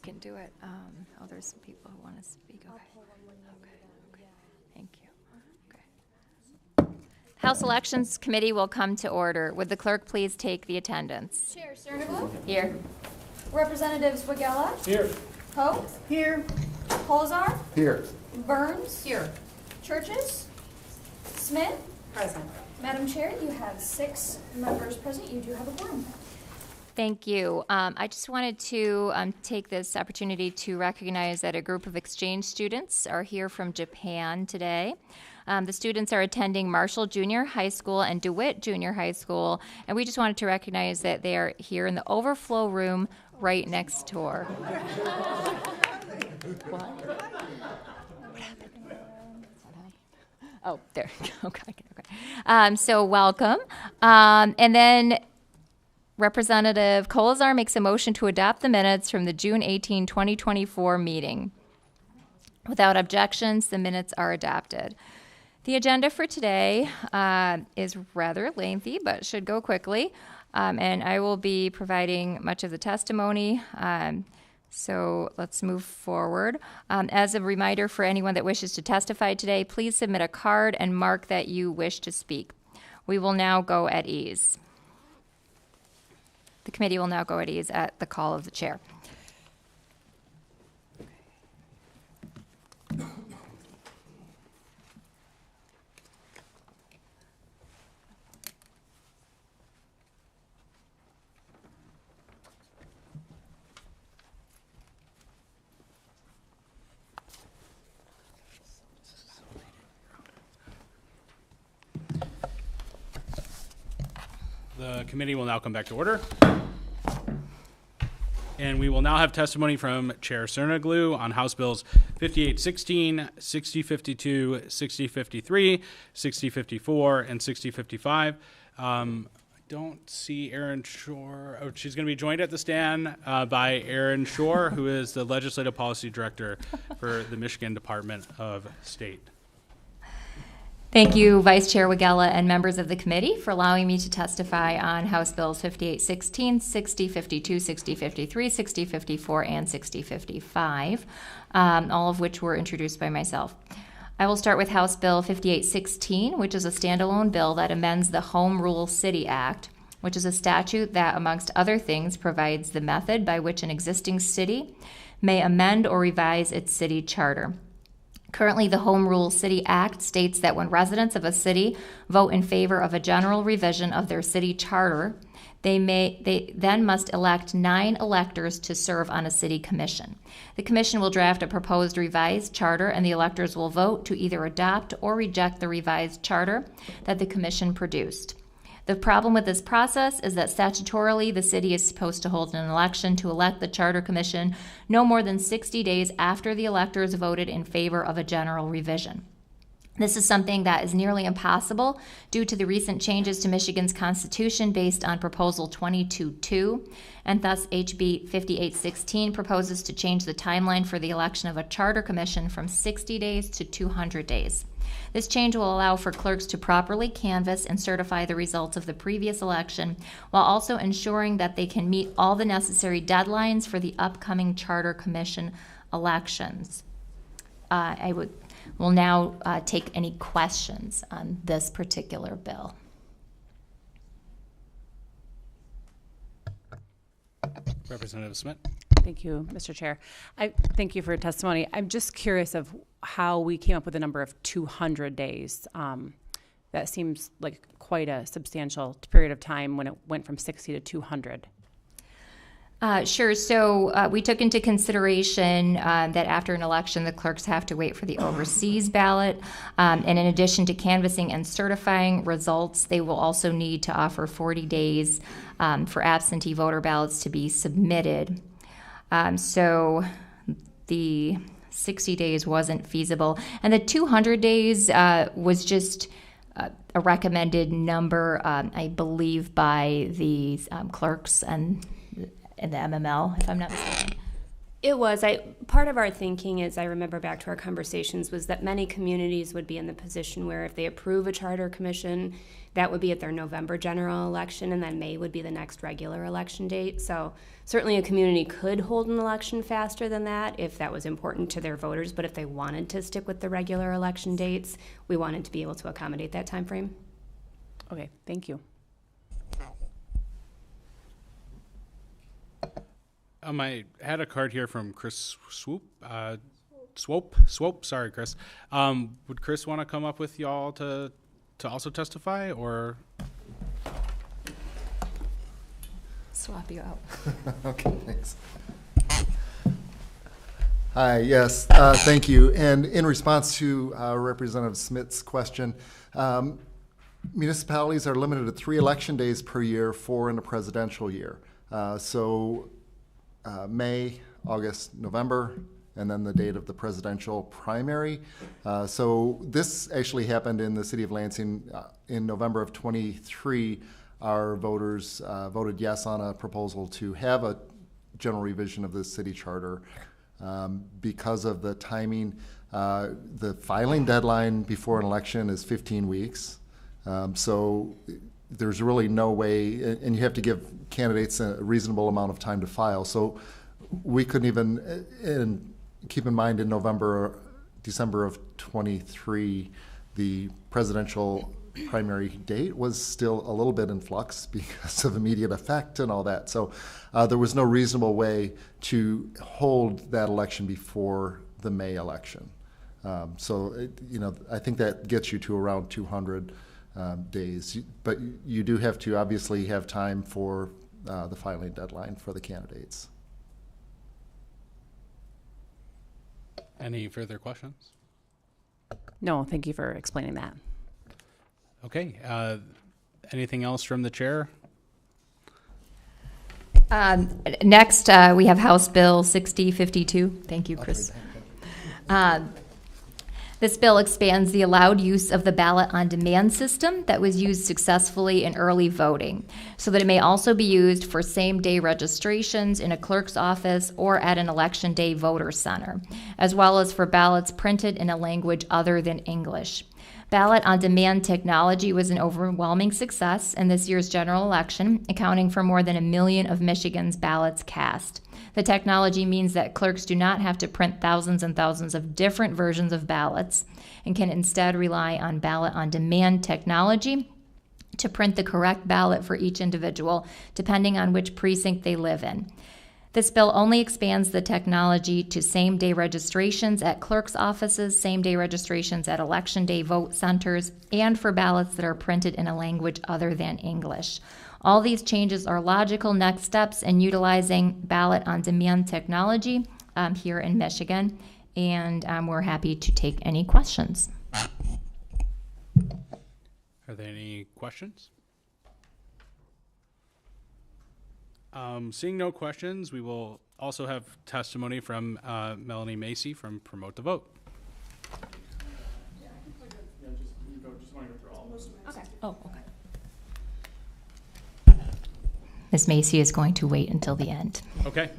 can do it. Oh, there's some people who want to speak. Okay. Okay. Thank you. Okay. House Elections Committee will come to order. Would the clerk please take the attendance? Chair Cerniglu. Here. Representatives Wagella. Here. Pope. Here. Colzar. Here. Burns. Here. Churches. Smith. Present. Madam Chair, you have 6 members present. You do have a quorum. Thank you. I just wanted to take this opportunity to recognize that a group of exchange students are here from Japan today. The students are attending Marshall Junior High School and DeWitt Junior High School, and we just wanted to recognize that they are here in the overflow room right next door. What? What happened? Oh, there. Okay. So welcome. And then Representative Colzar makes a motion to adopt the minutes from the June 18, 2024 meeting. Without objections, the minutes are adopted. The agenda for today is rather lengthy, but should go quickly. And I will be providing much of the testimony. So let's move forward. As a reminder for anyone that wishes to testify today, please submit a card and mark that you wish to speak. We will now go at ease. The committee will now go at ease at the call of the chair. The committee will now come back to order. And we will now have testimony from Chair Cerniglu on House Bills 5816, 6052, 6053, 6054, and 6055. I don't see Erin Shore. Oh, she's going to be joined at the stand by Erin Shore, who is the Legislative Policy Director for the Michigan Department of State. Thank you, Vice Chair Wagella and members of the committee for allowing me to testify on House Bills 5816, 6052, 6053, 6054, and 6055, all of which were introduced by myself. I will start with House Bill 5816, which is a standalone bill that amends the Home Rule City Act, which is a statute that, amongst other things, provides the method by which an existing city may amend or revise its city charter. Currently, the Home Rule City Act states that when residents of a city vote in favor of a general revision of their city charter, they then must elect 9 electors to serve on a city commission. The commission will draft a proposed revised charter, and the electors will vote to either adopt or reject the revised charter that the commission produced. The problem with this process is that statutorily the city is supposed to hold an election to elect the Charter Commission no more than 60 days after the electors voted in favor of a general revision. This is something that is nearly impossible due to the recent changes to Michigan's Constitution based on Proposal 22-2, and thus HB 5816 proposes to change the timeline for the election of a Charter Commission from 60 days to 200 days. This change will allow for clerks to properly canvass and certify the results of the previous election, while also ensuring that they can meet all the necessary deadlines for the upcoming Charter Commission elections. Will now take any questions on this particular bill. Representative Smith. Thank you, Mr. Chair. I thank you for your testimony. I'm just curious of how we came up with the number of 200 days. That seems like quite a substantial period of time when it went from 60 to 200. Sure. So we took into consideration that after an election, the clerks have to wait for the overseas ballot. And in addition to canvassing and certifying results, they will also need to offer 40 days for absentee voter ballots to be submitted. So the 60 days wasn't feasible. And the 200 days was just a recommended number, I believe, by the clerks and the MML, if I'm not mistaken. It was. Part of our thinking is, I remember back to our conversations, was that many communities would be in the position where if they approve a charter commission, that would be at their November general election, and then May would be the next regular election date. So certainly a community could hold an election faster than that if that was important to their voters, but if they wanted to stick with the regular election dates, we wanted to be able to accommodate that time frame. Okay, thank you. I had a card here from Chris Swope. Sorry, Chris. Would Chris want to come up with y'all to also testify, or? Swap you out. Okay, thanks. Hi, yes, thank you. And in response to Representative Smith's question, municipalities are limited to 3 election days per year, 4 in a presidential year. May, August, November, and then the date of the presidential primary. So this actually happened in the city of Lansing in November of 23. Our voters voted yes on a proposal to have a general revision of the city charter. Because of the timing, the filing deadline before an election is 15 weeks. So there's really no way, and you have to give candidates a reasonable amount of time to file. So we couldn't even, and keep in mind in December of 23, the presidential primary date was still a little bit in flux because of immediate effect and all that. So there was no reasonable way to hold that election before the May election. I think that gets you to around 200 days, but you do have to obviously have time for the filing deadline for the candidates. Any further questions? No, thank you for explaining that. Okay. Anything else from the chair? Next, we have House Bill 6052. Thank you, Chris. This bill expands the allowed use of the ballot on demand system that was used successfully in early voting, so that it may also be used for same-day registrations in a clerk's office or at an election day voter center, as well as for ballots printed in a language other than English. Ballot on demand technology was an overwhelming success in this year's general election, accounting for more than 1 million of Michigan's ballots cast. The technology means that clerks do not have to print thousands and thousands of different versions of ballots and can instead rely on ballot on demand technology to print the correct ballot for each individual, depending on which precinct they live in. This bill only expands the technology to same-day registrations at clerks' offices, same-day registrations at election day vote centers, and for ballots that are printed in a language other than English. All these changes are logical next steps in utilizing ballot-on-demand technology here in Michigan, and we're happy to take any questions. Are there any questions? Seeing no questions, we will also have testimony from Melanie Macy from Promote the Vote. Okay. Oh, okay. Ms. Macy is going to wait until the end. Okay.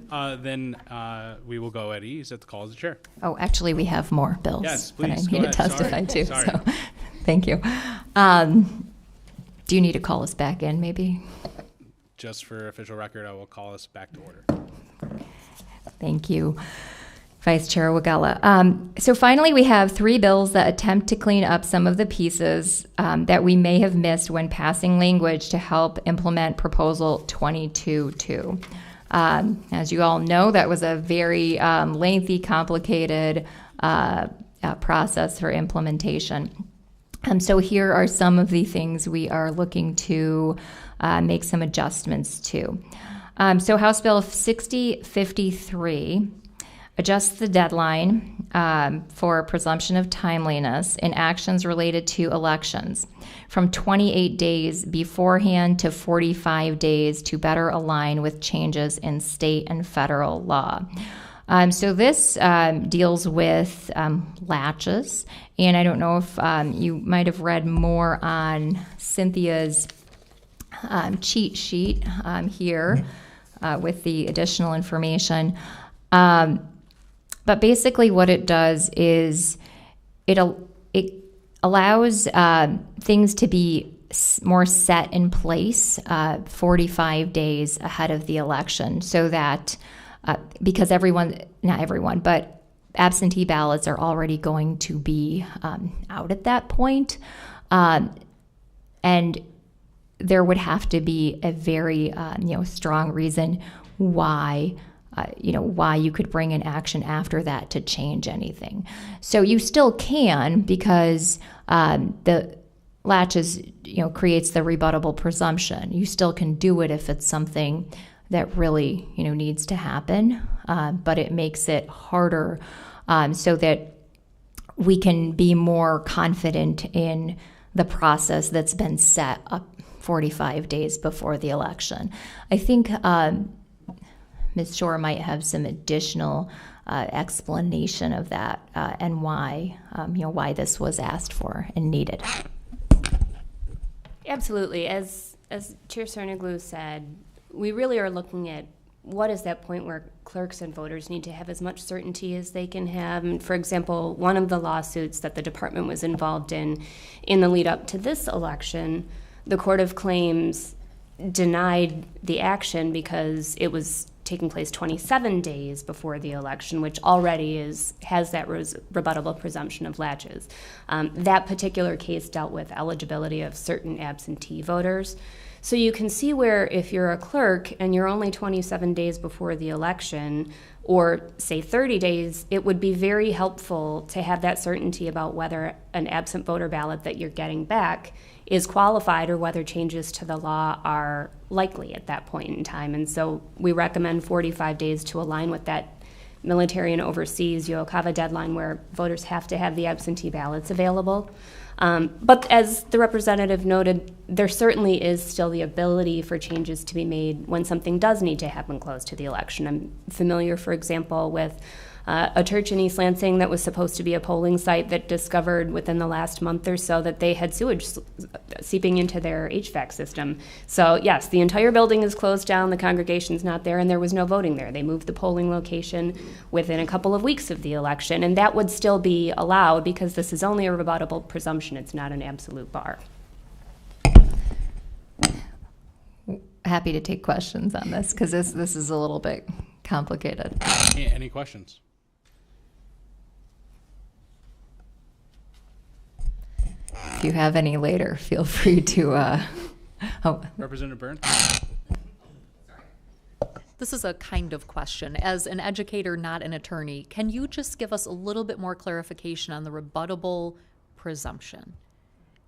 Then we will go at ease at the call of the chair. Oh, actually, we have more bills Yes, that I please, need go to ahead. testify to. Sorry. So, thank you. Do you need to call us back in, maybe? Just for official record, I will call us back to order. Thank you, Vice Chair Wagella. So finally, we have 3 bills that attempt to clean up some of the pieces that we may have missed when passing language to help implement Proposal 22-2. As you all know, that was a very lengthy, complicated process for implementation. So here are some of the things we are looking to make some adjustments to. So House Bill 6053 adjusts the deadline for presumption of timeliness in actions related to elections from 28 days beforehand to 45 days to better align with changes in state and federal law. So this deals with latches, and I don't know if you might have read more on Cynthia's cheat sheet here with the additional information. But basically what it does is it allows things to be more set in place 45 days ahead of the election, so that because not everyone, but absentee ballots are already going to be out at that point. And there would have to be a very strong reason why you could bring an action after that to change anything. So you still can, because the latches creates the rebuttable presumption. You still can do it if it's something that really needs to happen, but it makes it harder so that we can be more confident in the process that's been set up 45 days before the election. I think Ms. Shore might have some additional explanation of that and why this was asked for and needed. Absolutely. As Chair Cerniglu said, we really are looking at what is that point where clerks and voters need to have as much certainty as they can have. And for example, one of the lawsuits that the department was involved in the lead up to this election, the Court of Claims denied the action because it was taking place 27 days before the election, which already has that rebuttable presumption of latches. That particular case dealt with eligibility of certain absentee voters. So you can see where if you're a clerk and you're only 27 days before the election, or say 30 days, it would be very helpful to have that certainty about whether an absent voter ballot that you're getting back is qualified or whether changes to the law are likely at that point in time. And so we recommend 45 days to align with that military and overseas Yookava deadline where voters have to have the absentee ballots available. But as the representative noted, there certainly is still the ability for changes to be made when something does need to happen close to the election. I'm familiar, for example, with a church in East Lansing that was supposed to be a polling site that discovered within the last month or so that they had sewage seeping into their HVAC system. So yes, the entire building is closed down, the congregation's not there, and there was no voting there. They moved the polling location within a couple of weeks of the election, and that would still be allowed because this is only a rebuttable presumption. It's not an absolute bar. Happy to take questions on this because this is a little bit complicated. Any questions? If you have any later, feel free to. Representative Burns? This is a kind of question. As an educator, not an attorney, can you just give us a little bit more clarification on the rebuttable presumption?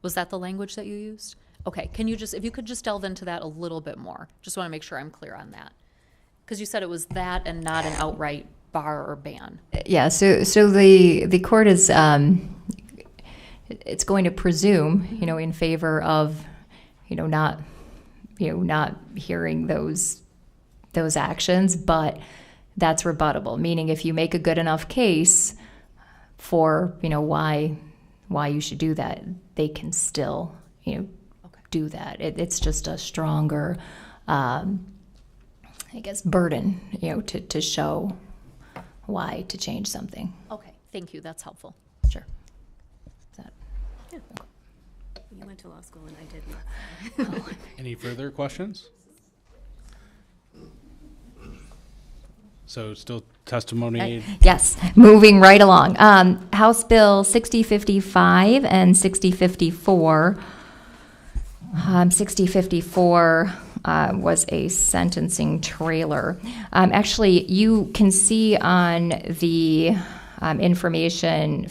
Was that the language that you used? Okay, if you could just delve into that a little bit more. Just want to make sure I'm clear on that. Because you said it was that and not an outright bar or ban. Yeah, so the court is it's going to presume, in favor of, not hearing those actions, but that's rebuttable. Meaning, if you make a good enough case for, why you should do that, they can still, do that. It's just a stronger, burden, to show why to change something. Okay, thank you. That's helpful. Sure. You went to law school and I didn't. Any further questions? So still testimony? Yes, moving right along. House Bill 6055 and 6054. 6054 was a sentencing trailer. Actually, you can see on the information,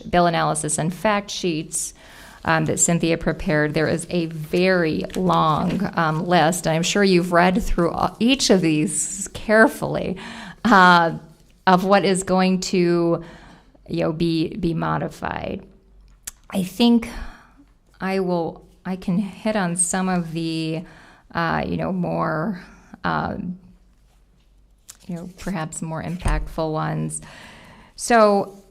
bill analysis and fact sheets that Cynthia prepared, there is a very long list, and I'm sure you've read through each of these carefully, of what is going to be modified. I think I can hit on some of the more perhaps more impactful ones. So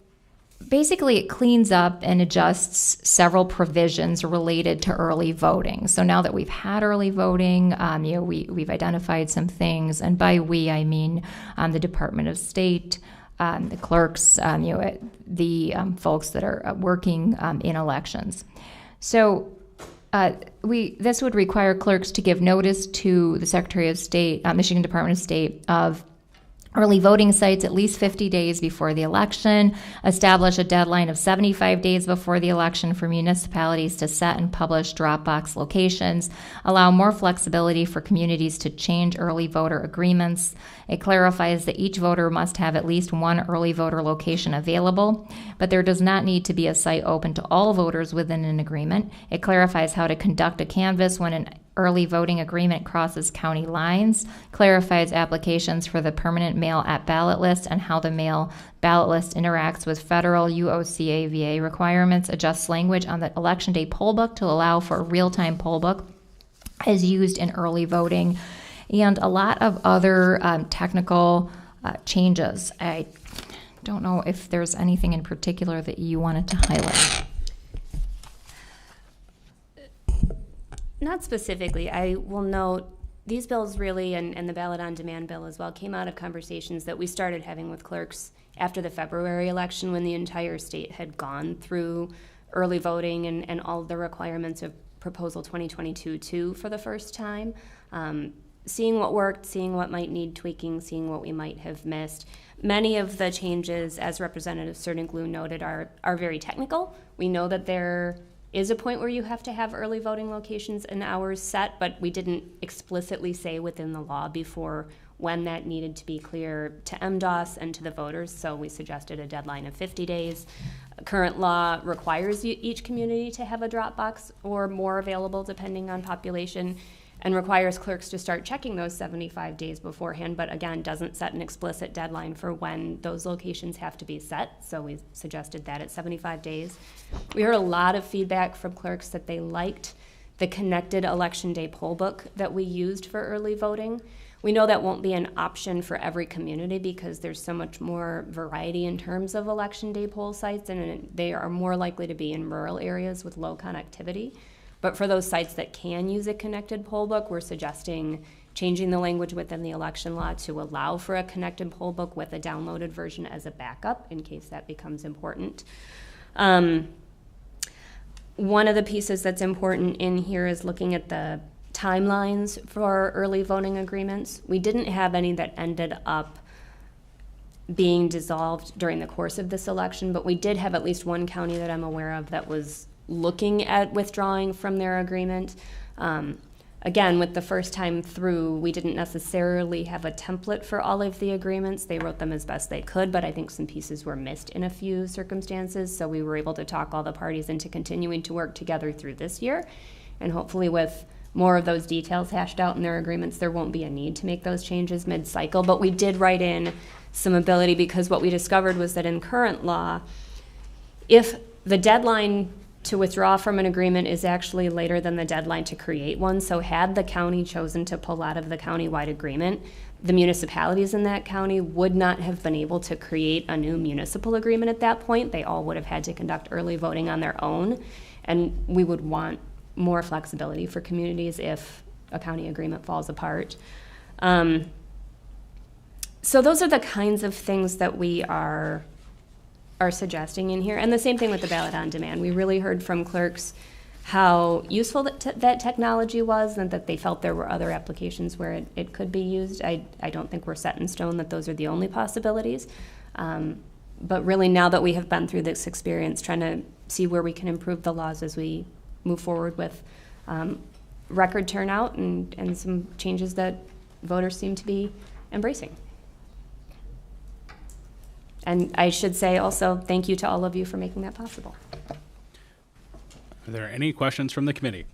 basically it cleans up and adjusts several provisions related to early voting. So now that we've had early voting, we've identified some things, and by we I mean the Department of State, the clerks, the folks that are working in elections. So this would require clerks to give notice to the Secretary of State, Michigan Department of State, of early voting sites at least 50 days before the election, establish a deadline of 75 days before the election for municipalities to set and publish drop box locations, allow more flexibility for communities to change early voter agreements. It clarifies that each voter must have at least one early voter location available, but there does not need to be a site open to all voters within an agreement. It clarifies how to conduct a canvass when an early voting agreement crosses county lines, clarifies applications for the permanent mail at ballot list and how the mail ballot list interacts with federal UOCAVA requirements, adjusts language on the election day poll book to allow for a real-time poll book as used in early voting, and a lot of other technical changes. I don't know if there's anything in particular that you wanted to highlight. Not specifically. I will note these bills really, and the ballot on demand bill as well, came out of conversations that we started having with clerks after the February election, when the entire state had gone through early voting and all the requirements of Proposal 2022 for the first time. Seeing what worked, seeing what might need tweaking, seeing what we might have missed. Many of the changes, as Representative Cerniglu noted, are very technical. We know that there is a point where you have to have early voting locations and hours set, but we didn't explicitly say within the law before when that needed to be clear to MDOS and to the voters, so we suggested a deadline of 50 days. Current law requires each community to have a drop box or more available depending on population, and requires clerks to start checking those 75 days beforehand, but again, doesn't set an explicit deadline for when those locations have to be set, so we suggested that at 75 days. We heard a lot of feedback from clerks that they liked the connected election day poll book that we used for early voting. We know that won't be an option for every community because there's so much more variety in terms of election day poll sites, and they are more likely to be in rural areas with low connectivity. But for those sites that can use a connected poll book, we're suggesting changing the language within the election law to allow for a connected poll book with a downloaded version as a backup in case that becomes important. One of the pieces that's important in here is looking at the timelines for early voting agreements. We didn't have any that ended up being dissolved during the course of this election, but we did have at least one county that I'm aware of that was looking at withdrawing from their agreement. Again, with the first time through, we didn't necessarily have a template for all of the agreements. They wrote them as best they could, but I think some pieces were missed in a few circumstances, so we were able to talk all the parties into continuing to work together through this year, and hopefully with more of those details hashed out in their agreements, there won't be a need to make those changes mid-cycle, but we did write in some ability because what we discovered was that in current law, if the deadline to withdraw from an agreement is actually later than the deadline to create one. So had the county chosen to pull out of the county-wide agreement, the municipalities in that county would not have been able to create a new municipal agreement at that point. They all would have had to conduct early voting on their own. And we would want more flexibility for communities if a county agreement falls apart. So those are the kinds of things that we are suggesting in here. And the same thing with the ballot on demand. We really heard from clerks how useful that technology was and that they felt there were other applications where it could be used. I don't think we're set in stone that those are the only possibilities. But really now that we have been through this experience, trying to see where we can improve the laws as we move forward with record turnout and some changes that voters seem to be embracing. And I should say also thank you to all of you for making that possible. Are there any questions from the committee?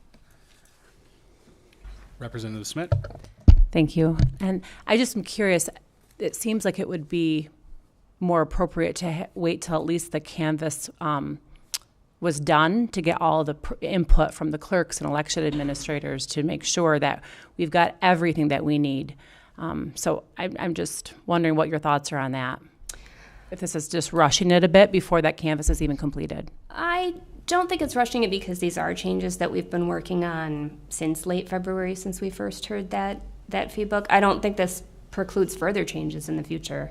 Representative Smith? Thank you. And I just am curious, it seems like it would be more appropriate to wait till at least the canvass was done to get all the input from the clerks and election administrators to make sure that we've got everything that we need. So I'm just wondering what your thoughts are on that. if this is just rushing it a bit before that canvas is even completed. I don't think it's rushing it because these are changes that we've been working on since late February, since we first heard that fee book. I don't think this precludes further changes in the future.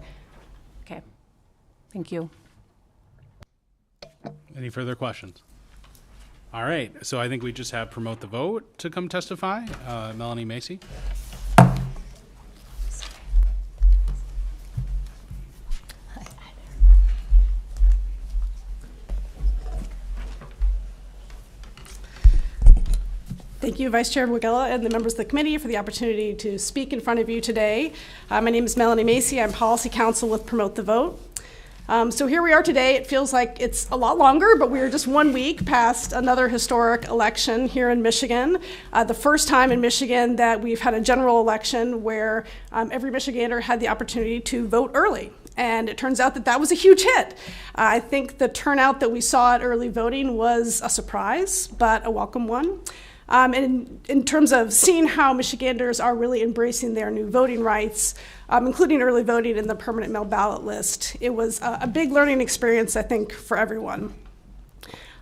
Okay, thank you. Any further questions? All right, so I think we just have promote the vote to come testify. Melanie Macy. Thank you, Vice Chair Wagella and the members of the committee for the opportunity to speak in front of you today. My name is Melanie Macy. I'm Policy Counsel with Promote the Vote. So here we are today. It feels like it's a lot longer, but we are just 1 week past another historic election here in Michigan. The first time in Michigan that we've had a general election where every Michigander had the opportunity to vote early. And it turns out that that was a huge hit. I think the turnout that we saw at early voting was a surprise, but a welcome one. And in terms of seeing how Michiganders are really embracing their new voting rights, including early voting in the permanent mail ballot list, it was a big learning experience, I think, for everyone.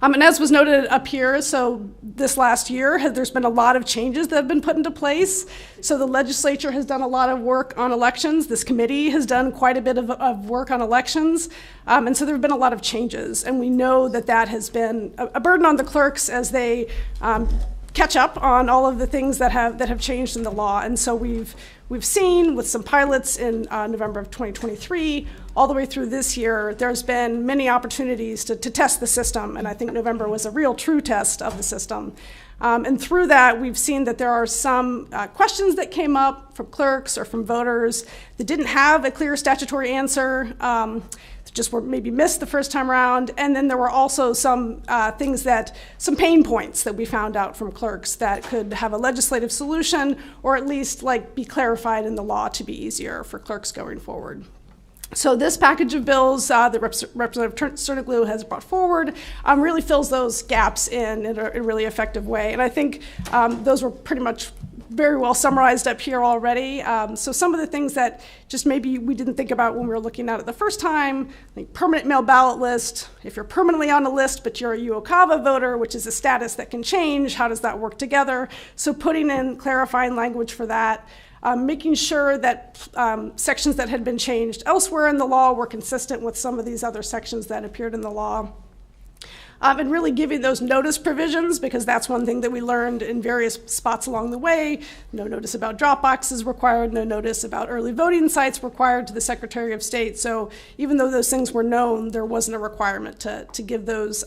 And as was noted up here, so this last year, there's been a lot of changes that have been put into place. So the legislature has done a lot of work on elections. This committee has done quite a bit of work on elections. And so there have been a lot of changes. And we know that that has been a burden on the clerks as they catch up on all of the things that have changed in the law. And so we've seen with some pilots in November of 2023, all the way through this year, there's been many opportunities to test the system. And I think November was a real true test of the system. And through that, we've seen that there are some questions that came up from clerks or from voters that didn't have a clear statutory answer, just were maybe missed the first time around. And then there were also some some pain points that we found out from clerks that could have a legislative solution or at least be clarified in the law to be easier for clerks going forward. So this package of bills that Representative Sterniglu has brought forward really fills those gaps in a really effective way. And I think those were pretty much very well summarized up here already. So some of the things that just maybe we didn't think about when we were looking at it the first time, like permanent mail ballot list. If you're permanently on a list, but you're a UOCAVA voter, which is a status that can change, how does that work together? So putting in clarifying language for that. Making sure that sections that had been changed elsewhere in the law were consistent with some of these other sections that appeared in the law. And really giving those notice provisions, because that's one thing that we learned in various spots along the way. No notice about drop boxes required, no notice about early voting sites required to the Secretary of State. So even though those things were known, there wasn't a requirement to give those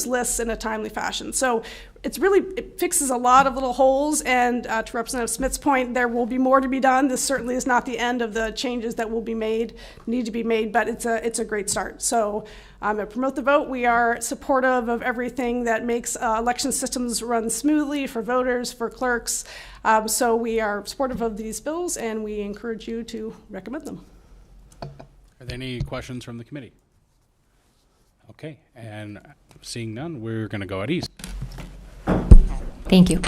lists in a timely fashion. So it fixes a lot of little holes, and to Representative Smith's point, there will be more to be done. This certainly is not the end of the changes that will be made, need to be made, but it's a great start. So at Promote the Vote, we are supportive of everything that makes election systems run smoothly for voters, for clerks. So we are supportive of these bills, and we encourage you to recommend them. Are there any questions from the committee? Okay, and seeing none, we're going to go at ease. Thank you.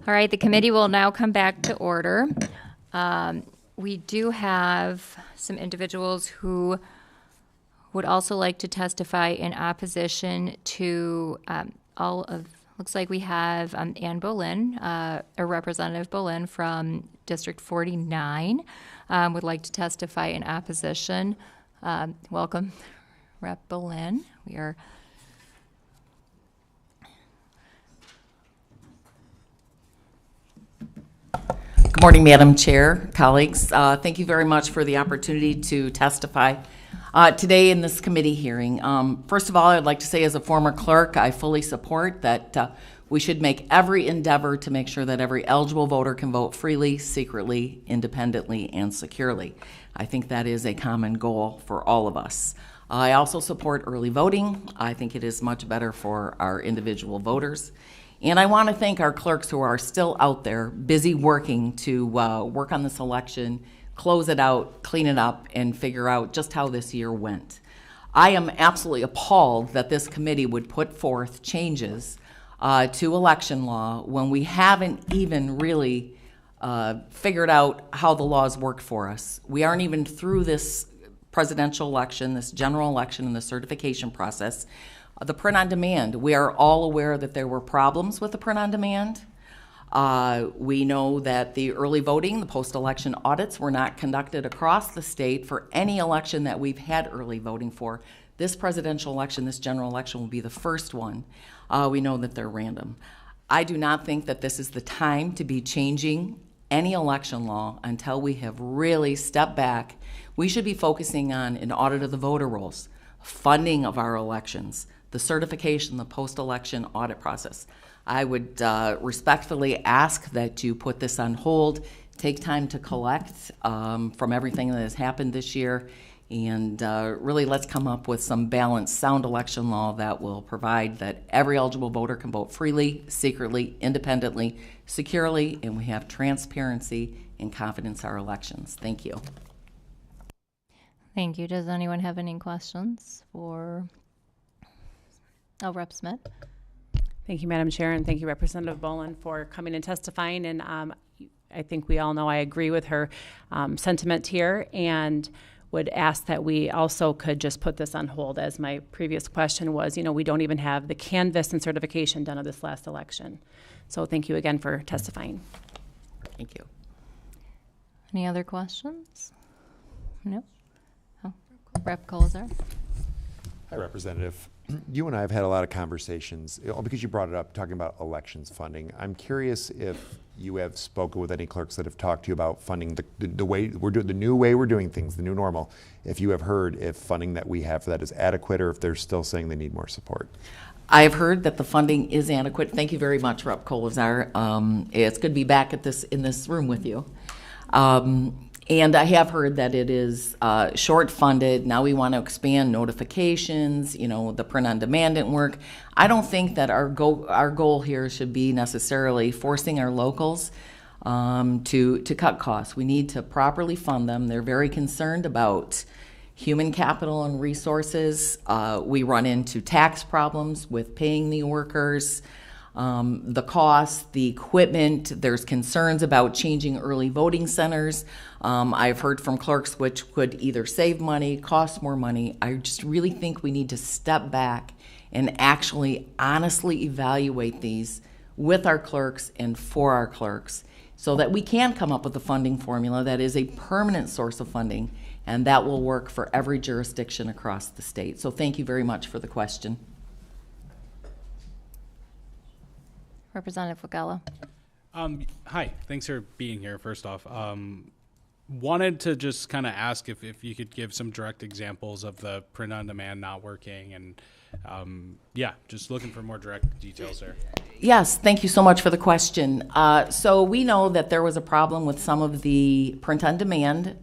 All right, the committee will now come back to order. We do have some individuals who would also like to testify in opposition to looks like we have Ann Boleyn, or Representative Boleyn from District 49, would like to testify in opposition. Welcome, Rep. Boleyn. We are Good morning, Madam Chair, colleagues. Thank you very much for the opportunity to testify today in this committee hearing. First of all, I'd like to say as a former clerk, I fully support that we should make every endeavor to make sure that every eligible voter can vote freely, secretly, independently, and securely. I think that is a common goal for all of us. I also support early voting. I think it is much better for our individual voters. And I want to thank our clerks who are still out there busy working to work on this election, close it out, clean it up, and figure out just how this year went. I am absolutely appalled that this committee would put forth changes to election law when we haven't even really figured out how the laws work for us. We aren't even through this presidential election, this general election, and the certification process. The print on demand, we are all aware that there were problems with the print on demand. We know that the early voting, the post-election audits were not conducted across the state for any election that we've had early voting for. This presidential election, this general election, will be the first one. We know that they're random. I do not think that this is the time to be changing any election law until we have really stepped back. We should be focusing on an audit of the voter rolls, funding of our elections, the certification, the post-election audit process. I would respectfully ask that you put this on hold, take time to collect from everything that has happened this year, and really let's come up with some balanced, sound election law that will provide that every eligible voter can vote freely, secretly, independently, securely, and we have transparency and confidence in our elections. Thank you. Thank you. Does anyone have any questions for Rep. Smith? Thank you, Madam Chair, and thank you, Representative Boleyn, for coming and testifying. And I think we all know I agree with her sentiment here, and would ask that we also could just put this on hold, as my previous question was, we don't even have the canvass and certification done of this last election. So thank you again for testifying. Thank you. Any other questions? No? Oh, Rep. Colzar. Hi, Representative. You and I have had a lot of conversations, because you brought it up, talking about elections funding. I'm curious if you have spoken with any clerks that have talked to you about funding the way we're doing, the new way we're doing things, the new normal. If you have heard if funding that we have for that is adequate, or if they're still saying they need more support. I have heard that the funding is adequate. Thank you very much, Rep. Colzar. It's good to be back in this room with you. And I have heard that it is short funded. Now we want to expand notifications, the print on demand didn't work. I don't think that our goal here should be necessarily forcing our locals to cut costs. We need to properly fund them. They're very concerned about human capital and resources. We run into tax problems with paying the workers. The cost, the equipment, there's concerns about changing early voting centers. I've heard from clerks which could either save money, cost more money. I just really think we need to step back and actually honestly evaluate these with our clerks and for our clerks so that we can come up with a funding formula that is a permanent source of funding, and that will work for every jurisdiction across the state. So thank you very much for the question. Representative Wagella. Hi, thanks for being here, first off. Wanted to just kind of ask if you could give some direct examples of the print on demand not working, and just looking for more direct details there. Yes, thank you so much for the question. So we know that there was a problem with some of the print on demand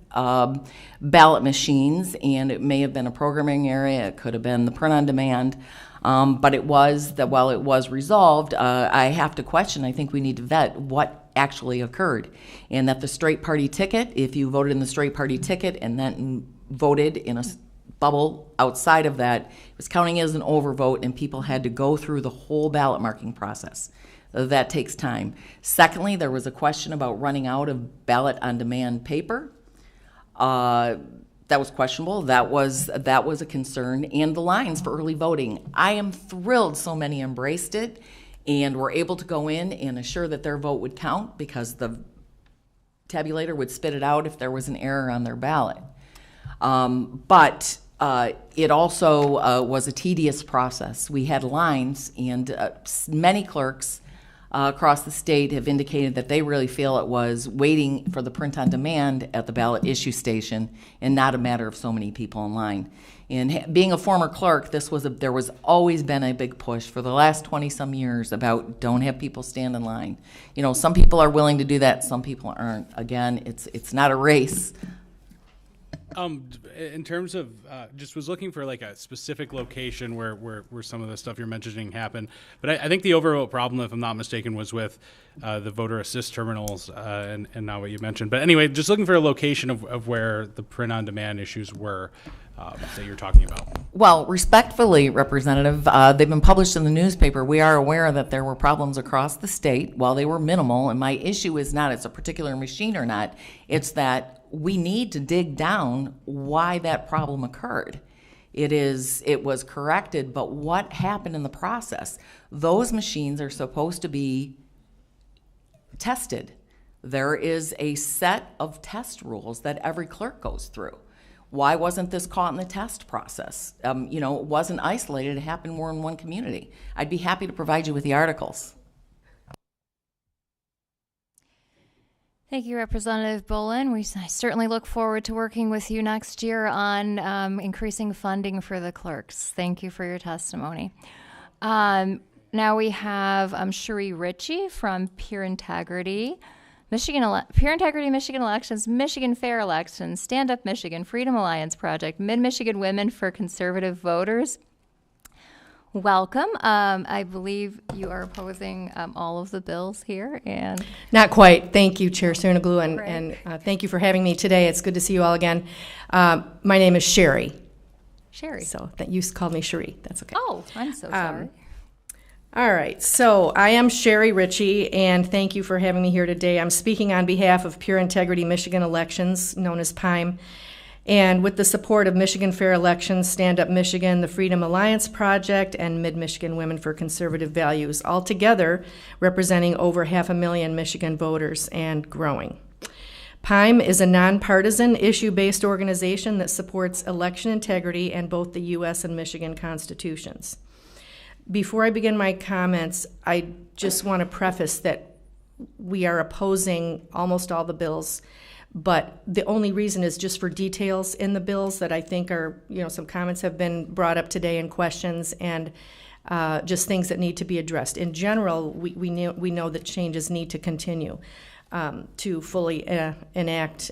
ballot machines, and it may have been a programming area, it could have been the print on demand. But it was that while it was resolved, I have to question, I think we need to vet what actually occurred. And that the straight party ticket, if you voted in the straight party ticket and then voted in a bubble outside of that, it was counting as an overvote, and people had to go through the whole ballot marking process. That takes time. Secondly, there was a question about running out of ballot on demand paper. That was questionable. That was a concern. And the lines for early voting. I am thrilled so many embraced it and were able to go in and assure that their vote would count because the tabulator would spit it out if there was an error on their ballot. But it also was a tedious process. We had lines, and many clerks across the state have indicated that they really feel it was waiting for the print on demand at the ballot issue station and not a matter of so many people in line. And being a former clerk, there was always been a big push for the last 20-some years about don't have people stand in line. You know, some people are willing to do that, some people aren't. Again, it's not a race. In terms of, just was looking for like a specific location where some of the stuff you're mentioning happened. But I think the overall problem, if I'm not mistaken, was with the voter assist terminals and not what you mentioned. But anyway, just looking for a location of where the print-on-demand issues were that you're talking about. Well, respectfully, Representative, they've been published in the newspaper. We are aware that there were problems across the state. While they were minimal, and my issue is not it's a particular machine or not, it's that we need to dig down why that problem occurred. It was corrected, but what happened in the process? Those machines are supposed to be tested. There is a set of test rules that every clerk goes through. Why wasn't this caught in the test process? It wasn't isolated. It happened more in one community. I'd be happy to provide you with the articles. Thank you, Representative Bolin. I certainly look forward to working with you next year on increasing funding for the clerks. Thank you for your testimony. Now we have Cherie Ritchie from Pure Integrity, Pure Integrity Michigan Elections, Michigan Fair Elections, Stand Up Michigan, Freedom Alliance Project, Mid-Michigan Women for Conservative Voters. Welcome. I believe you are opposing all of the bills here, and not quite. Thank you, Chair Cernoglu, and thank you for having me today. It's good to see you all again. My name is Sherry. Sherry. So you called me Cherie. That's okay. Oh, I'm so sorry. All right. So I am Sherry Ritchie, and thank you for having me here today. I'm speaking on behalf of Pure Integrity Michigan Elections, known as PIME. And with the support of Michigan Fair Elections, Stand Up Michigan, the Freedom Alliance Project, and Mid-Michigan Women for Conservative Values, all together representing over 500,000 Michigan voters and growing. PIME is a nonpartisan, issue-based organization that supports election integrity and both the U.S. and Michigan constitutions. Before I begin my comments, I just want to preface that we are opposing almost all the bills, but the only reason is just for details in the bills that I think are, some comments have been brought up today in questions, and just things that need to be addressed. In general, we know that changes need to continue to fully enact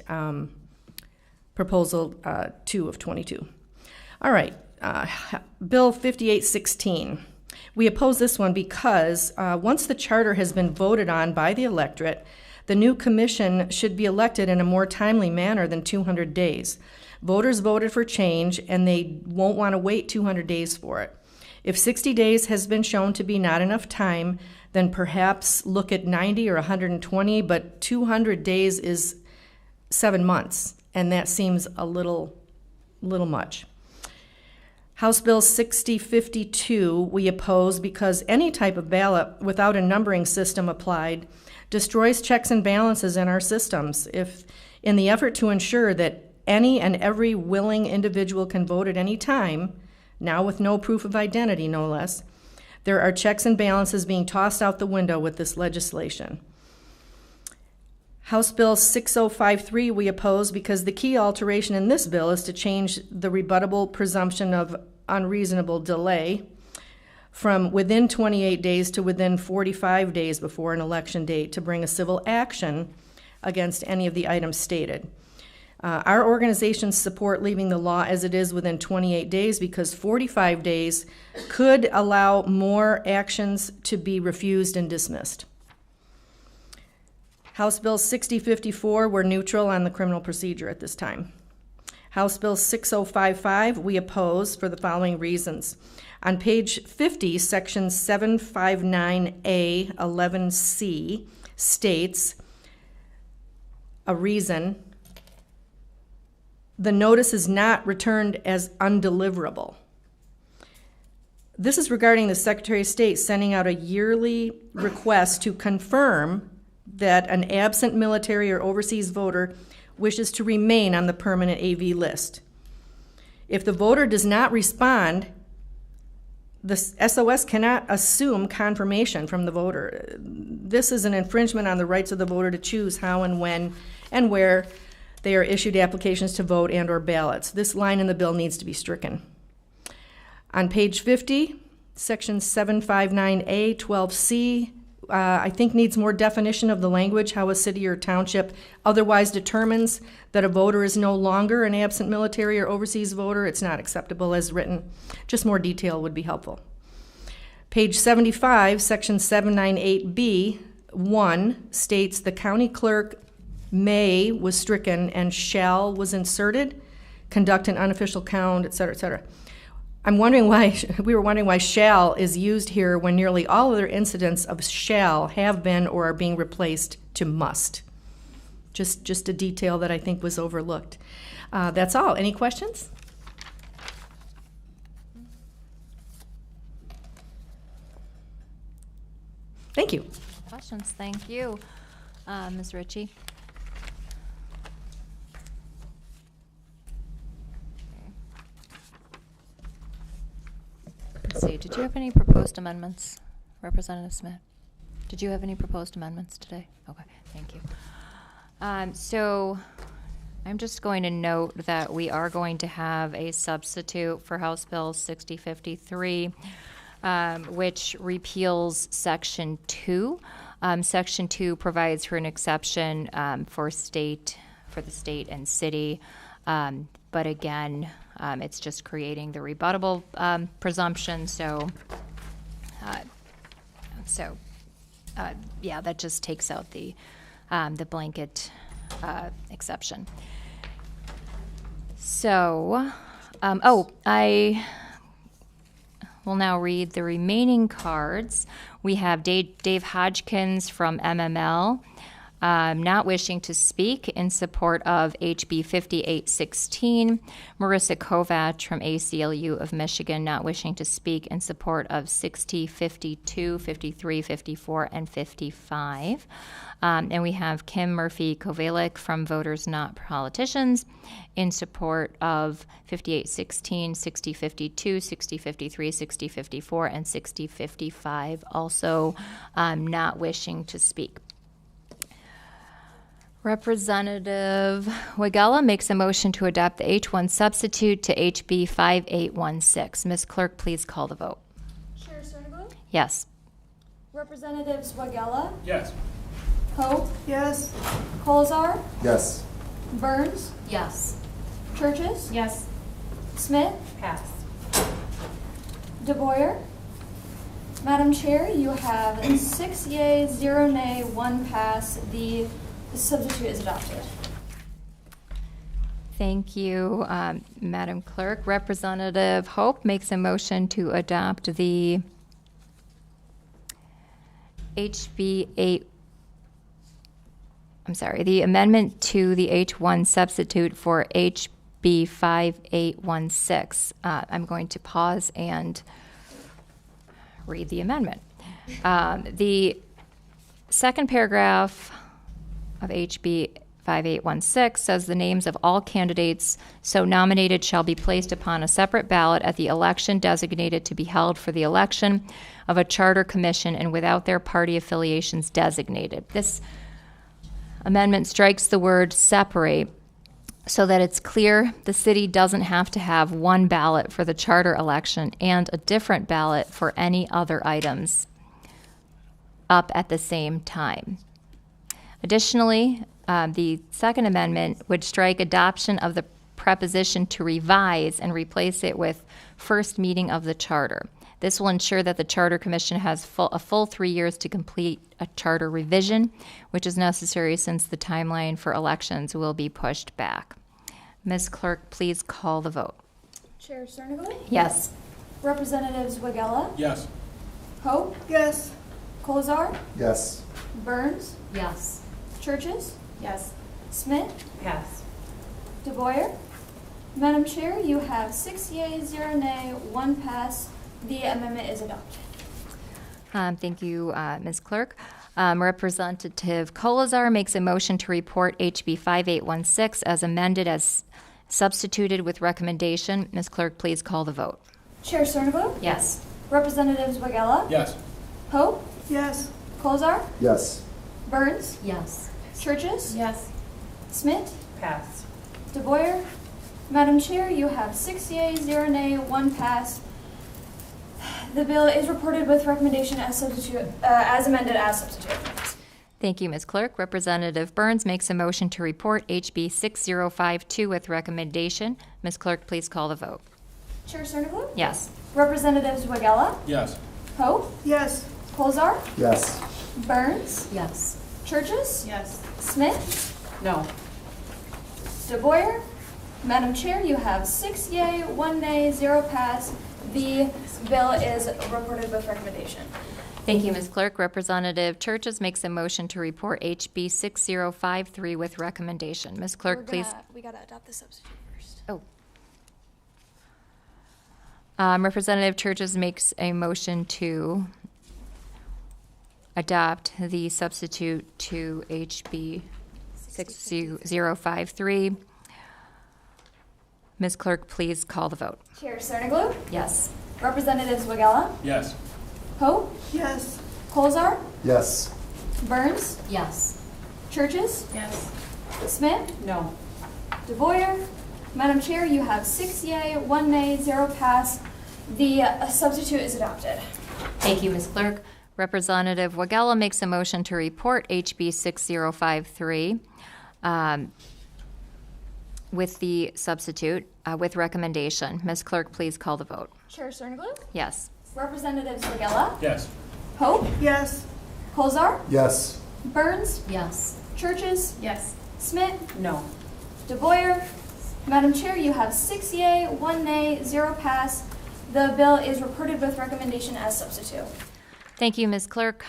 Proposal 2 of 22. All right, Bill 5816. We oppose this one because once the charter has been voted on by the electorate, the new commission should be elected in a more timely manner than 200 days. Voters voted for change, and they won't want to wait 200 days for it. If 60 days has been shown to be not enough time, then perhaps look at 90 or 120, but 200 days is 7 months, and that seems a little much. House Bill 6052 we oppose because any type of ballot without a numbering system applied destroys checks and balances in our systems. If, in the effort to ensure that any and every willing individual can vote at any time, now with no proof of identity, no less, there are checks and balances being tossed out the window with this legislation. House Bill 6053 we oppose because the key alteration in this bill is to change the rebuttable presumption of unreasonable delay from within 28 days to within 45 days before an election date to bring a civil action against any of the items stated. Our organizations support leaving the law as it is within 28 days because 45 days could allow more actions to be refused and dismissed. House Bill 6054, we're neutral on the criminal procedure at this time. House Bill 6055, we oppose for the following reasons. On page 50, section 759A 11C states a reason: the notice is not returned as undeliverable. This is regarding the Secretary of State sending out a yearly request to confirm that an absent military or overseas voter wishes to remain on the permanent AV list. If the voter does not respond, the SOS cannot assume confirmation from the voter. This is an infringement on the rights of the voter to choose how and when and where they are issued applications to vote and or ballots. This line in the bill needs to be stricken. On page 50, section 759A 12C, I think needs more definition of the language, how a city or township otherwise determines that a voter is no longer an absent military or overseas voter. It's not acceptable as written. Just more detail would be helpful. Page 75, section 798B 1 states the county clerk may was stricken and shall was inserted, conduct an unofficial count, et cetera, et cetera. We were wondering why shall is used here when nearly all other incidents of shall have been or are being replaced to must. Just a detail that I think was overlooked. That's all. Any questions? Thank you. Questions? Thank you. Ms. Ritchie? Let's see, did you have any proposed amendments, Representative Smith? Did you have any proposed amendments today? Okay, thank you. So I'm just going to note that we are going to have a substitute for House Bill 6053, which repeals Section 2. Section 2 provides for an exception for the state and city, but again, it's just creating the rebuttable presumption. Yeah, that just takes out the blanket exception. So, I will now read the remaining cards. We have Dave Hodgkins from MML. Not wishing to speak in support of HB 5816. Marissa Kovach from ACLU of Michigan, not wishing to speak in support of 60, 52, 53, 54, and 55. And we have Kim Murphy-Kovalik from Voters Not Politicians in support of 5816, 6052, 6053, 6054, and 6055, also not wishing to speak. Representative Wagella makes a motion to adopt the H1 substitute to HB 5816. Ms. Clerk, please call the vote. Chair Cerniglu? Yes. Representatives Wagella, Yes. Hope, Yes. Colzar, Yes. Burns, Yes. Churches, Yes. Smith, Pass. DeBoyer. Madam Chair, you have 6 yeas, 0 nay, 1 pass. The substitute is adopted. Thank you, Madam Clerk. Representative Hope makes a motion to adopt the the amendment to the H1 substitute for HB 5816. I'm going to pause and read the amendment. The second paragraph of HB 5816 says the names of all candidates so nominated shall be placed upon a separate ballot at the election designated to be held for the election of a charter commission and without their party affiliations designated. This amendment strikes the word separate so that it's clear the city doesn't have to have one ballot for the charter election and a different ballot for any other items up at the same time. Additionally, the second amendment would strike adoption of the preposition to revise and replace it with first meeting of the charter. This will ensure that the Charter Commission has a full 3 years to complete a charter revision, which is necessary since the timeline for elections will be pushed back. Ms. Clerk, please call the vote. Chair Cerniglu? Yes. Representatives Wagella, Yes. Hope, Yes. Colzar, Yes. Burns, Yes. Churches, Yes. Smith, Yes. DeBoyer. Madam Chair, you have 6 yeas, 0 nay, 1 pass. The amendment is adopted. Thank you, Ms. Clerk. Representative Colazar makes a motion to report HB 5816 as amended as substituted with recommendation. Ms. Clerk, please call the vote. Chair Cerniglu, Yes. Representatives Wagella, Yes. Hope, Yes. Colzar, Yes. Burns, Yes. Churches, Yes. Smith, Pass. DeBoyer. Madam Chair, you have 6 yeas, 0 nay, 1 pass. The bill is reported with recommendation as substitute, as amended as substitute. Thank you, Ms. Clerk. Representative Burns makes a motion to report HB 6052 with recommendation. Ms. Clerk, please call the vote. Chair Cerniglu, Yes. Representatives Wagella, Yes. Hope, Yes. Colzar, Yes. Burns, Yes. Churches, Yes. Smith, No. DeBoyer. Madam Chair, you have 6 yea, 1 nay, 0 pass. The bill is reported with recommendation. Thank you, Ms. Clerk. Representative Churches makes a motion to report HB 6053 with recommendation. Ms. Clerk, please. We gotta adopt the substitute first. Oh. Representative Churches makes a motion to adopt the substitute to HB 6053. Ms. Clerk, please call the vote. Chair Cerniglu, Yes. Representatives Wagella, Yes. Hope, Yes. Colzar, Yes. Burns, Yes. Churches, Yes. Smith, No. DeBoyer. Madam Chair, you have 6 yea, 1 nay, 0 pass. The substitute is adopted. Thank you, Ms. Clerk. Representative Wagella makes a motion to report HB 6053 with the substitute with recommendation. Ms. Clerk, please call the vote. Chair Cerniglu, Yes. Representatives Wagella, Yes. Hope, Yes. Colzar, Yes. Burns, Yes. Churches, Yes. Smith, No. DeBoyer. Madam Chair, you have 6 yea, 1 nay, 0 pass. The bill is reported with recommendation as substitute. Thank you, Ms. Clerk.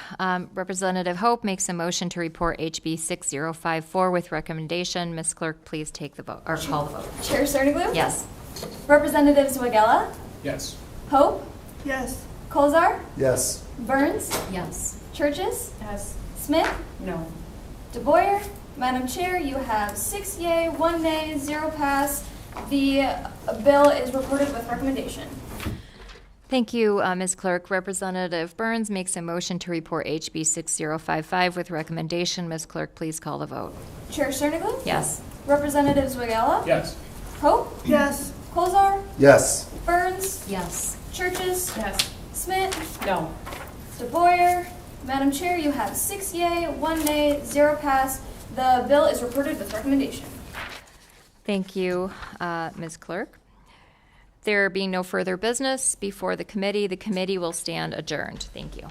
Representative Hope makes a motion to report HB 6054 with recommendation. Ms. Clerk, please take the vote, or call the vote. Chair Cerniglu, Yes. Representatives Wagella, Yes. Hope, Yes. Colzar, Yes. Burns, Yes. Churches, Yes. Smith, No. DeBoyer. Madam Chair, you have 6 yea, 1 nay, 0 pass. The bill is reported with recommendation. Thank you, Ms. Clerk. Representative Burns makes a motion to report HB 6055 with recommendation. Ms. Clerk, please call the vote. Chair Cerniglu, Yes. Representatives Wagella, Yes. Hope, Yes. Colzar, Yes. Burns, Yes. Churches, Yes. Smith, No. DeBoyer. Madam Chair, you have 6 yea, 1 nay, 0 pass. The bill is reported with recommendation. Thank you, Ms. Clerk. There being no further business before the committee will stand adjourned. Thank you.